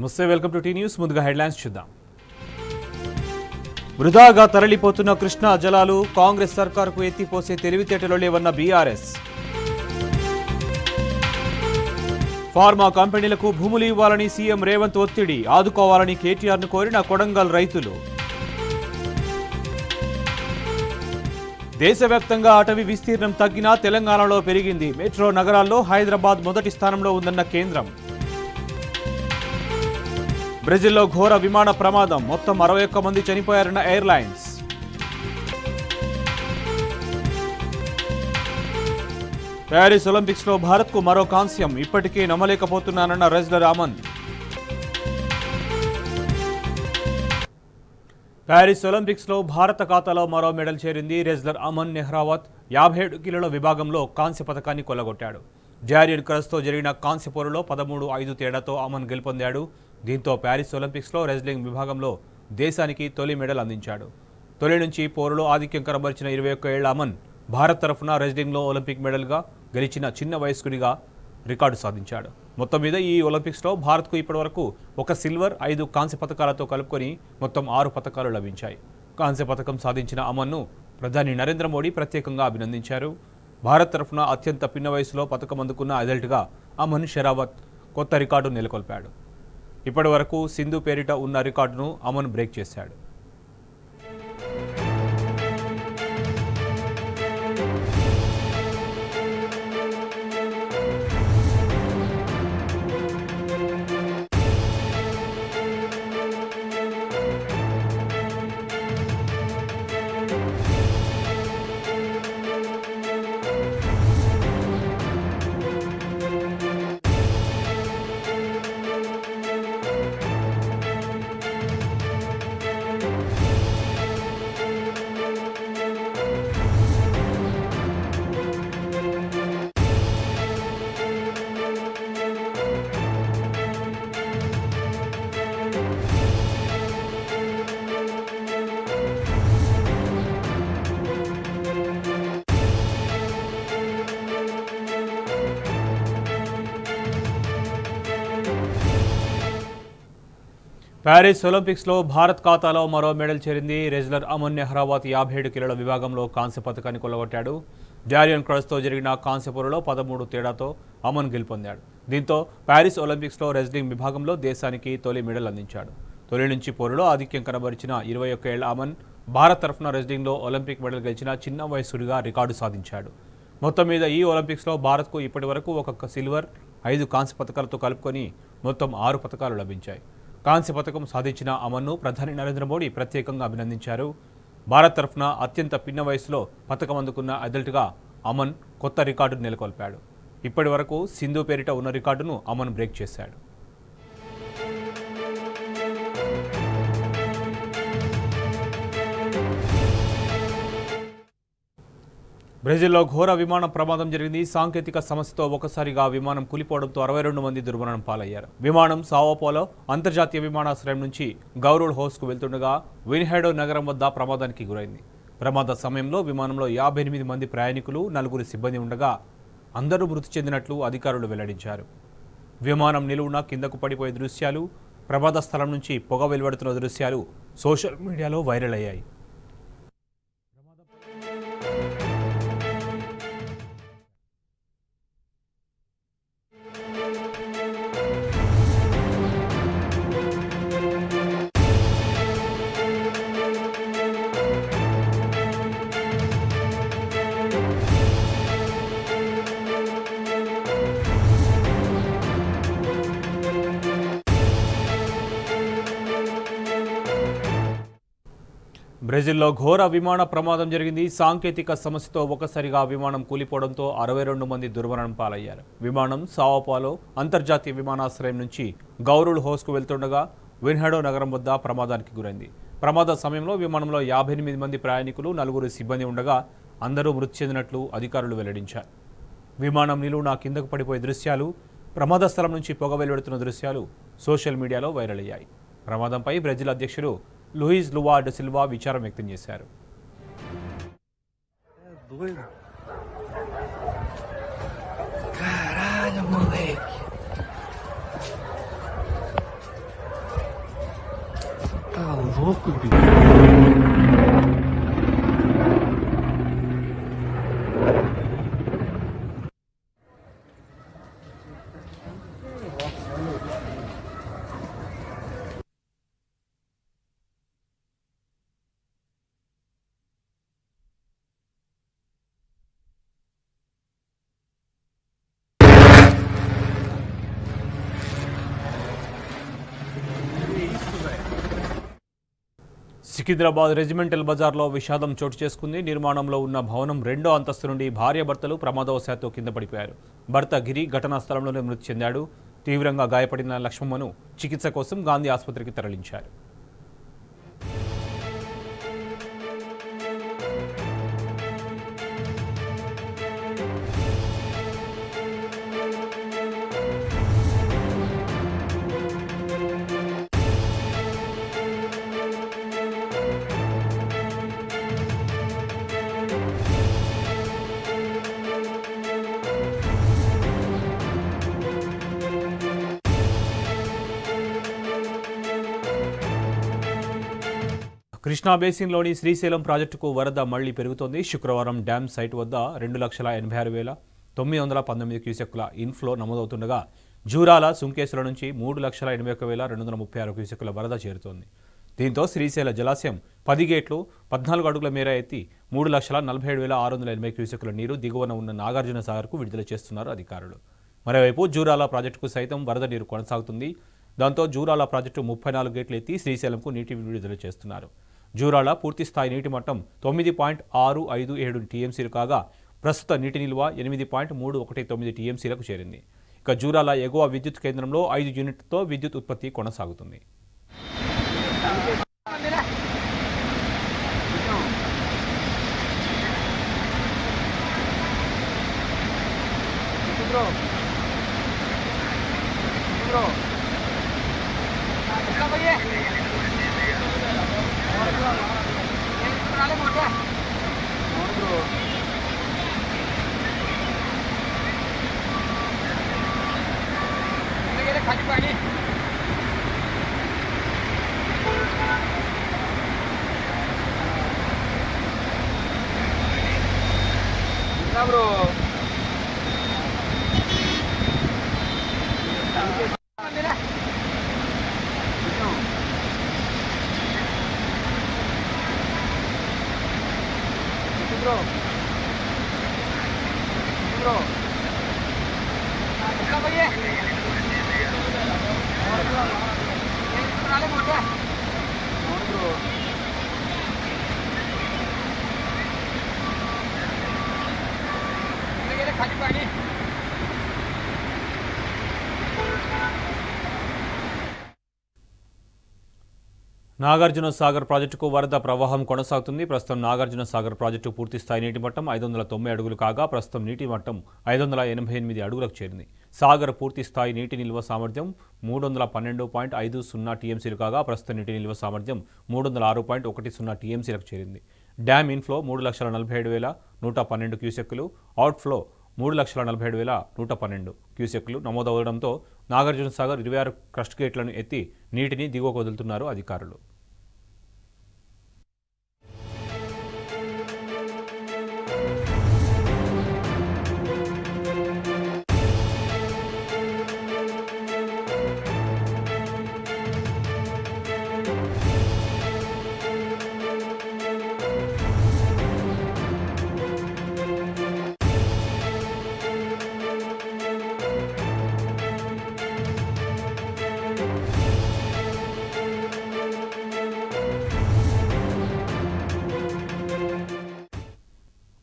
నమస్తే, welcome to tea news. ముందుగా headlines చూద్దాం. వృధాగా తరలిపోతున్న కృష్ణా జలాలు కాంగ్రెస్ సర్కారుకు ఎత్తిపోసే తెలివితేటలో లేవన్న బీఆర్ఎస్. ఫార్మా కంపెనీలకు భూములు ఇవ్వాలని సీఎం రేవంత్ ఒత్తిడి, ఆదుకోవాలని కేటీఆర్ను కోరిన కొడంగల్ రైతులు. దేశవ్యాప్తంగా అటవీ విస్తీర్ణం తగ్గినా తెలంగాణలో పెరిగింది. మెట్రో నగరాల్లో హైదరాబాద్ మొదటి స్థానంలో ఉందన్న కేంద్రం. బ్రెజిల్లో ఘోర విమాన ప్రమాదం, మొత్తం 61 మంది చనిపోయారన్న ఎయిర్లైన్స్. ప్యారిస్ ఒలింపిక్స్లో భారత్కు మరో కాంస్యం, ఇప్పటికీ నమ్మలేకపోతున్నానన్న రెజ్లర్ అమన్. ప్యారిస్ ఒలింపిక్స్లో భారత ఖాతాలో మరో మెడల్ చేరింది. రెజ్లర్ అమన్ నెహ్రావత్ 57 కిలోల విభాగంలో కాంస్య పథకాన్ని కొల్లగొట్టాడు. జారియన్ క్రస్తో జరిగిన కాంస్య పోరులో 13-5 తేడాతో అమన్ గెలుపొందాడు. దీంతో ప్యారిస్ ఒలింపిక్స్లో రెజ్లింగ్ విభాగంలో దేశానికి తొలి మెడల్ అందించాడు. తొలి నుంచి పోరులో ఆధిక్యం కనబరిచిన 21 ఏళ్ల అమన్ భారత్ తరఫున రెజ్లింగ్లో ఒలింపిక్ మెడల్గా గెలిచిన చిన్న వయస్కుడిగా రికార్డు సాధించాడు. మొత్తం మీద ఈ ఒలింపిక్స్లో భారత్కు ఇప్పటివరకు 1 సిల్వర్, 5 కాంస్య పథకాలతో కలుపుకొని మొత్తం 6 పథకాలు లభించాయి. కాంస్య పథకం సాధించిన అమన్ను ప్రధాని నరేంద్ర మోడీ ప్రత్యేకంగా అభినందించారు. భారత్ తరఫున అత్యంత పిన్న వయసులో పథకం అందుకున్న అథ్లెట్గా అమన్ షెరావత్ కొత్త రికార్డు నెలకొల్పాడు. ఇప్పటి వరకు సింధు పేరిట ఉన్న రికార్డును అమన్ బ్రేక్ చేశాడు. ప్యారిస్ ఒలింపిక్స్లో భారత్ ఖాతాలో మరో మెడల్ చేరింది. రెజ్లర్ అమన్ నెహ్రావత్ 57 కిలోల విభాగంలో కాంస్య పథకాన్ని కొల్లగొట్టాడు. జారియన్ క్రస్తో జరిగిన కాంస్య పోరులో 13 తేడాతో అమన్ గెలుపొందాడు. దీంతో ప్యారిస్ ఒలింపిక్స్లో రెజ్లింగ్ విభాగంలో దేశానికి తొలి మెడల్ అందించాడు. తొలి నుంచి పోరులో ఆధిక్యం కనబరిచిన 21 ఏళ్ల అమన్ భారత్ తరఫున రెజ్లింగ్లో ఒలింపిక్ మెడల్ గెలిచిన చిన్న వయస్కుడిగా రికార్డు సాధించాడు. మొత్తం మీద ఈ ఒలింపిక్స్లో భారత్కు ఇప్పటి వరకు 1 సిల్వర్, 5 కాంస్య పథకాలతో కలుపుకొని మొత్తం 6 పథకాలు లభించాయి. కాంస్య పథకం సాధించిన అమన్ను ప్రధాని నరేంద్ర మోడీ ప్రత్యేకంగా అభినందించారు. భారత్ తరఫున అత్యంత పిన్న వయసులో పథకం అందుకున్న అథ్లెట్గా అమన్ కొత్త రికార్డు నెలకొల్పాడు. ఇప్పటి వరకు సింధు పేరిట ఉన్న రికార్డును అమన్ బ్రేక్ చేశాడు. బ్రెజిల్లో ఘోర విమాన ప్రమాదం జరిగింది. సాంకేతిక సమస్యతో ఒకసారిగా విమానం కూలిపోవడంతో 62 మంది దుర్మరణం పాలయ్యారు. విమానం సావోపోలో అంతర్జాతీయ విమానాశ్రయం నుంచి గౌరూల్ హోస్కు వెళ్తుండగా విన్హెడో నగరం వద్ద ప్రమాదానికి గురైంది. ప్రమాద సమయంలో విమానంలో 58 మంది ప్రయాణికులు, 4 సిబ్బంది ఉండగా అందరూ మృతి చెందినట్లు అధికారులు వెల్లడించారు. విమానం నిలువున కిందకు పడిపోయే దృశ్యాలు, ప్రమాద స్థలం నుంచి పొగ వెలువడుతున్న దృశ్యాలు సోషల్ మీడియాలో వైరల్ అయ్యాయి. బ్రెజిల్లో ఘోర విమాన ప్రమాదం జరిగింది. సాంకేతిక సమస్యతో ఒకసారిగా విమానం కూలిపోవడంతో 62 మంది దుర్మరణం పాలయ్యారు. విమానం సావోపోలో అంతర్జాతీయ విమానాశ్రయం నుంచి గౌరూల్ హోస్కు వెళ్తుండగా విన్హెడో నగరం వద్ద ప్రమాదానికి గురైంది. ప్రమాద సమయంలో విమానంలో 58 మంది ప్రయాణికులు, 4 సిబ్బంది ఉండగా అందరూ మృతి చెందినట్లు అధికారులు వెల్లడించారు. విమానం నిలువున కిందకు పడిపోయే దృశ్యాలు, ప్రమాద స్థలం నుంచి పొగ వెలువడుతున్న దృశ్యాలు సోషల్ మీడియాలో వైరల్ అయ్యాయి. ప్రమాదంపై బ్రెజిల్ అధ్యక్షుడు లూయిజ్ లువా డా సిల్వా విచారం వ్యక్తం చేశారు. Caralho, moleque. సికింద్రాబాద్ రెజిమెంటల్ బజార్లో విషాదం చోటు చేసుకుంది. నిర్మాణంలో ఉన్న భవనం 2వ అంతస్తు నుండి భార్యాభర్తలు ప్రమాదవశాత్తు కింద పడిపోయారు. భర్త గిరి ఘటనా స్థలంలోనే మృతి చెందాడు. తీవ్రంగా గాయపడిన లక్ష్మమ్మను చికిత్స కోసం గాంధీ ఆసుపత్రికి తరలించారు. కృష్ణా బేసిన్లోని శ్రీశైలం ప్రాజెక్టుకు వరద మళ్లీ పెరుగుతోంది. శుక్రవారం డ్యామ్ సైట్ వద్ద 2,86,919 క్యూసెక్కుల ఇన్ఫ్లో నమోదవుతుండగా జూరాల సుంకేసుల నుంచి 3,81,236 క్యూసెక్కుల వరద చేరుతోంది. దీంతో శ్రీశైల జలాశయం 10 గేట్లు 14 అడుగుల మేర ఎత్తి 3,47,680 క్యూసెక్కుల నీరు దిగువన ఉన్న నాగార్జున సాగర్కు విడుదల చేస్తున్నారు అధికారులు. మరోవైపు జూరాల ప్రాజెక్టుకు సైతం వరద నీరు కొనసాగుతుంది. దాంతో జూరాల ప్రాజెక్టు 34 గేట్లు ఎత్తి శ్రీశైలంకు నీటి విడుదల చేస్తున్నారు. జూరాల పూర్తిస్థాయి నీటి మట్టం 9.657 టీఎంసీలు కాగా ప్రస్తుత నీటి నిల్వ 8.319 టీఎంసీలకు చేరింది. ఇక జూరాల ఎగువ విద్యుత్ కేంద్రంలో 5 యూనిట్లతో విద్యుత్ ఉత్పత్తి కొనసాగుతుంది. నాగార్జున సాగర్ ప్రాజెక్టుకు వరద ప్రవాహం కొనసాగుతుంది. ప్రస్తుతం నాగార్జున సాగర్ ప్రాజెక్టు పూర్తిస్థాయి నీటి మట్టం 509 అడుగులు కాగా ప్రస్తుతం నీటి మట్టం 588 అడుగులకు చేరింది. సాగర్ పూర్తిస్థాయి నీటి నిల్వ సామర్థ్యం 312.50 టీఎంసీలు కాగా ప్రస్తుత నీటి నిల్వ సామర్థ్యం 306.10 టీఎంసీలకు చేరింది. డ్యామ్ ఇన్ఫ్లో 3,47,112 క్యూసెక్కులు, అవుట్ఫ్లో 3,47,112 క్యూసెక్కులు నమోదవడంతో నాగార్జున సాగర్ 26 క్రస్ట్ గేట్లను ఎత్తి నీటిని దిగువకు వదులుతున్నారు అధికారులు.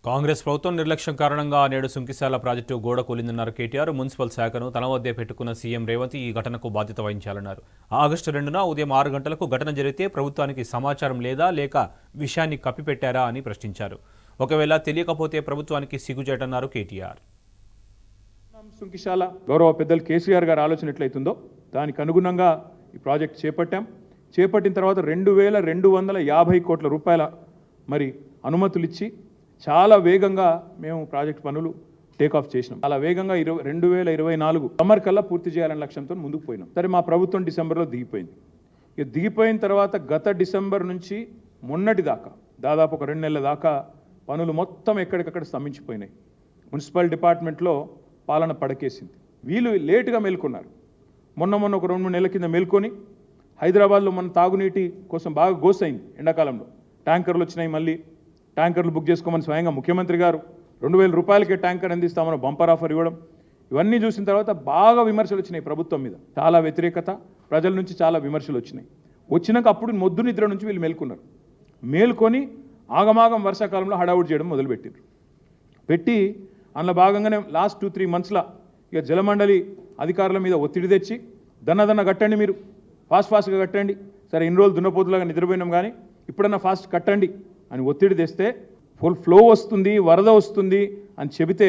కాంగ్రెస్ ప్రభుత్వం నిర్లక్ష్యం కారణంగా నేడు సుంకిశాల ప్రాజెక్టు గోడ కూలిందన్నారు కేటీఆర్. మున్సిపల్ శాఖను తన వద్దే పెట్టుకున్న సీఎం రేవంత్ ఈ ఘటనకు బాధ్యత వహించాలన్నారు. ఆగస్టు 2న ఉదయం 6 గంటలకు ఘటన జరిగితే ప్రభుత్వానికి సమాచారం లేదా లేక విషయాన్ని కప్పిపెట్టారా అని ప్రశ్నించారు. ఒకవేళ తెలియకపోతే ప్రభుత్వానికి సిగ్గుచేటన్నారు కేటీఆర్. సుంకిశాల గౌరవ పెద్దలు కేసీఆర్ గారు ఆలోచన ఎట్లయితుందో దానికి అనుగుణంగా ఈ ప్రాజెక్ట్ చేపట్టిన తర్వాత 2,250 కోట్ల రూపాయల మరి అనుమతులు ఇచ్చి చాలా వేగంగా మేము ప్రాజెక్ట్ పనులు టేకాఫ్ చేసినాం. చాలా వేగంగా 2024 సమ్మర్ కల్లా పూర్తి చేయాలనే లక్ష్యంతో ముందుకు పోయినాం. సరే మా ప్రభుత్వం డిసెంబర్లో దిగిపోయింది. ఇక దిగిపోయిన తర్వాత గత డిసెంబర్ నుంచి మొన్నటి దాకా దాదాపు ఒక 2 నెలల దాకా పనులు మొత్తం ఎక్కడికక్కడ స్తంభించిపోయినాయి. మున్సిపల్ డిపార్ట్మెంట్లో పాలన పడకేసింది. వీళ్ళు లేటుగా మేల్కొన్నారు. మొన్న ఒక 2-3 నెలల కింద మేల్కొని హైదరాబాద్లో మన తాగునీటి కోసం బాగా గోసైంది. ఎండాకాలంలో ట్యాంకర్లు వచ్చినాయి. మళ్ళీ ట్యాంకర్లు బుక్ చేసుకోమని స్వయంగా ముఖ్యమంత్రి గారు 2,000 రూపాయలకే ట్యాంకర్ అందిస్తామని బంపర్ ఆఫర్ ఇవ్వడం, ఇవన్నీ చూసిన తర్వాత బాగా విమర్శలు వచ్చినాయి ప్రభుత్వం మీద. చాలా వ్యతిరేకత, ప్రజల నుంచి చాలా విమర్శలు వచ్చినాయి. వచ్చినాక అప్పుడు మొద్దు నిద్ర నుంచి వీళ్ళు మేల్కొన్నారు. మేల్కొని ఆగమాగం వర్షాకాలంలో హడావుడి చేయడం మొదలుపెట్టారు. పెట్టి అందులో భాగంగానే లాస్ట్ 2-3 మంత్స్లో ఇక జలమండలి అధికారుల మీద ఒత్తిడి తెచ్చి దన్న కట్టండి, మీరు ఫాస్ట్గా కట్టండి, సరే ఇన్ని రోజులు దున్నపోతులాగా నిద్రపోయినాం కానీ ఇప్పుడన్నా ఫాస్ట్ కట్టండి అని ఒత్తిడి తెస్తే ఫుల్ ఫ్లో వస్తుంది, వరద వస్తుంది అని చెబితే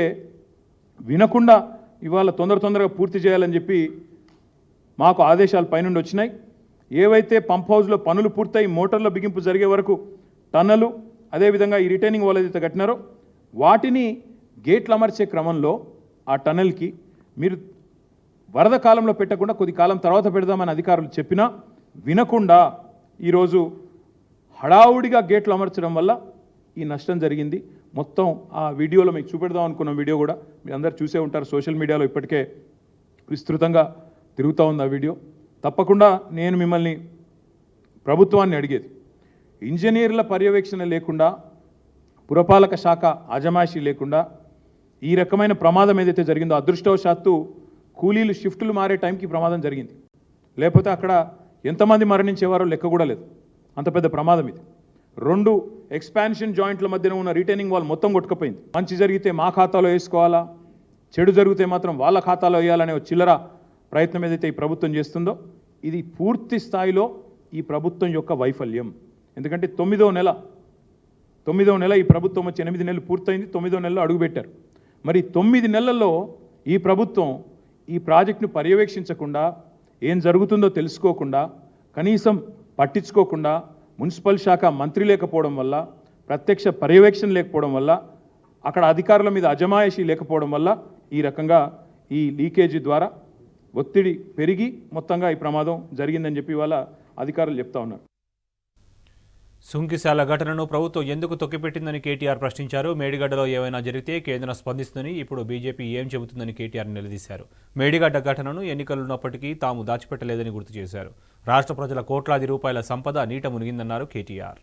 వినకుండా ఇవాళ తొందరగా పూర్తి చేయాలని చెప్పి మాకు ఆదేశాలు పైనుండి వచ్చినాయి. ఏవైతే పంప్ హౌస్లో పనులు పూర్తయి మోటార్ల బిగింపు జరిగే వరకు టన్నలు, అదేవిధంగా ఈ రిటైనింగ్ వాల్ ఏదైతే కట్టినారో వాటిని గేట్లు అమర్చే క్రమంలో ఆ టన్నల్కి మీరు వరద కాలంలో పెట్టకుండా కొద్ది కాలం తర్వాత పెడదామని అధికారులు చెప్పినా వినకుండా ఈరోజు హడావుడిగా గేట్లు అమర్చడం వల్ల ఈ నష్టం జరిగింది. మొత్తం ఆ వీడియోలో మీకు చూపెడదాం అనుకున్న వీడియో కూడా మీరు అందరు చూసే ఉంటారు. సోషల్ మీడియాలో ఇప్పటికే విస్తృతంగా తిరుగుతూ ఉంది ఆ వీడియో. తప్పకుండా నేను మిమ్మల్ని ప్రభుత్వాన్ని అడిగేది, ఇంజనీర్ల పర్యవేక్షణ లేకుండా, పురపాలక శాఖ అజమాయిషీ లేకుండా ఈ రకమైన ప్రమాదం ఏదైతే జరిగిందో, అదృష్టవశాత్తు కూలీలు షిఫ్టులు మారే టైంకి ప్రమాదం జరిగింది. లేకపోతే అక్కడ ఎంతమంది మరణించేవారో లెక్క కూడా లేదు. అంత పెద్ద ప్రమాదం ఇది. 2 ఎక్స్పాన్షన్ జాయింట్ల మధ్యన ఉన్న రిటైనింగ్ వాల్ మొత్తం కొట్టుకుపోయింది. మంచి జరిగితే మా ఖాతాలో వేసుకోవాలా, చెడు జరిగితే మాత్రం వాళ్ళ ఖాతాలో వేయాలనే చిల్లర ప్రయత్నం ఏదైతే ఈ ప్రభుత్వం చేస్తుందో ఇది పూర్తి స్థాయిలో ఈ ప్రభుత్వం యొక్క వైఫల్యం. ఎందుకంటే 9వ నెల ఈ ప్రభుత్వం వచ్చి 8 నెలలు పూర్తయింది. 9వ నెలలో అడుగుపెట్టారు. మరి 9 నెలల్లో ఈ ప్రభుత్వం ఈ ప్రాజెక్టును పర్యవేక్షించకుండా, ఏం జరుగుతుందో తెలుసుకోకుండా, కనీసం పట్టించుకోకుండా, మున్సిపల్ శాఖ మంత్రి లేకపోవడం వల్ల, ప్రత్యక్ష పర్యవేక్షణ లేకపోవడం వల్ల, అక్కడ అధికారుల మీద అజమాయిషీ లేకపోవడం వల్ల ఈ రకంగా ఈ లీకేజీ ద్వారా ఒత్తిడి పెరిగి మొత్తంగా ఈ ప్రమాదం జరిగిందని చెప్పి వాళ్ళ అధికారులు చెప్తా ఉన్నారు. సుంకిశాల ఘటనను ప్రభుత్వం ఎందుకు తొక్కిపెట్టిందని కేటీఆర్ ప్రశ్నించారు. మేడిగడ్డలో ఏమైనా జరిగితే కేంద్రం స్పందిస్తుందని, ఇప్పుడు బీజేపీ ఏం చెబుతుందని కేటీఆర్ నిలదీశారు. మేడిగడ్డ ఘటనను ఎన్నికలున్నప్పటికీ తాము దాచిపెట్టలేదని గుర్తు చేశారు. రాష్ట్ర ప్రజల కోట్లాది రూపాయల సంపద నీట మునిగిందన్నారు కేటీఆర్.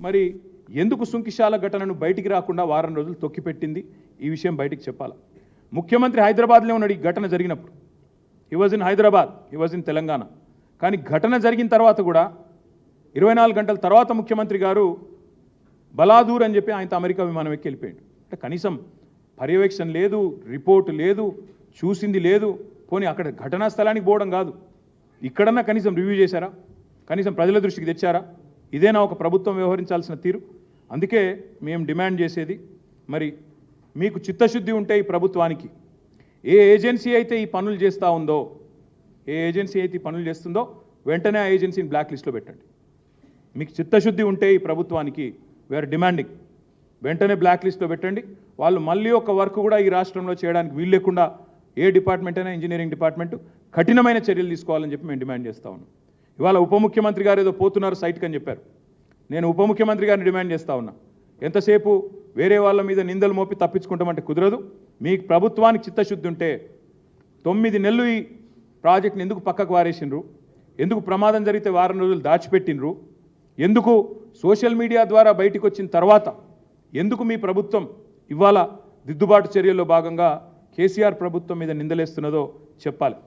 మరి ఎందుకు సుంకిశాల ఘటనను బయటికి రాకుండా వారం రోజులు తొక్కిపెట్టింది, ఈ విషయం బయటికి చెప్పాలి. ముఖ్యమంత్రి హైదరాబాద్లో ఉన్నాడు ఈ ఘటన జరిగినప్పుడు. He was in Hyderabad, he was in Telangana. కానీ ఘటన జరిగిన తర్వాత కూడా 24 గంటల తర్వాత ముఖ్యమంత్రి గారు బలాదూర్ అని చెప్పి ఆయనతో అమెరికా విమానం ఎక్కి వెళ్ళిపోయాడు. అంటే కనీసం పర్యవేక్షణ లేదు, రిపోర్ట్ లేదు, చూసింది లేదు. పోనీ అక్కడ ఘటనా స్థలానికి పోవడం కాదు, ఇక్కడన్నా కనీసం రివ్యూ చేశారా, కనీసం ప్రజల దృష్టికి తెచ్చారా? ఇదేనా ఒక ప్రభుత్వం వ్యవహరించాల్సిన తీరు? అందుకే మేము డిమాండ్ చేసేది, మరి మీకు చిత్తశుద్ధి ఉంటే ఈ ప్రభుత్వానికి, ఏ ఏజెన్సీ అయితే ఈ పనులు చేస్తూ ఉందో, ఏ ఏజెన్సీ అయితే ఈ పనులు చేస్తుందో వెంటనే ఆ ఏజెన్సీని బ్లాక్ లిస్ట్లో పెట్టండి. మీకు చిత్తశుద్ధి ఉంటే ఈ ప్రభుత్వానికి వీఆర్ డిమాండింగ్ వెంటనే బ్లాక్ లిస్ట్లో పెట్టండి. వాళ్ళు మళ్ళీ ఒక వర్క్ కూడా ఈ రాష్ట్రంలో చేయడానికి వీలు లేకుండా ఏ డిపార్ట్మెంట్ అయినా ఇంజనీరింగ్ డిపార్ట్మెంట్ కఠినమైన చర్యలు తీసుకోవాలని చెప్పి మేము డిమాండ్ చేస్తూ ఉన్నాం. ఇవాళ ఉప ముఖ్యమంత్రి గారు ఏదో పోతున్నారు సైట్కి అని చెప్పారు. నేను ఉప ముఖ్యమంత్రి గారిని డిమాండ్ చేస్తూ ఉన్నా, ఎంతసేపు వేరే వాళ్ళ మీద నిందలు మోపి తప్పించుకుంటామంటే కుదరదు. మీ ప్రభుత్వానికి చిత్తశుద్ధి ఉంటే 9 నెలలు ఈ ప్రాజెక్ట్ని ఎందుకు పక్కకు వారేసిండ్రు, ఎందుకు ప్రమాదం జరిగితే వారం రోజులు దాచిపెట్టినరు, ఎందుకు సోషల్ మీడియా ద్వారా బయటకు వచ్చిన తర్వాత ఎందుకు మీ ప్రభుత్వం ఇవాళ దిద్దుబాటు చర్యల్లో భాగంగా కేసీఆర్ ప్రభుత్వం మీద నిందలేస్తున్నదో చెప్పాలి.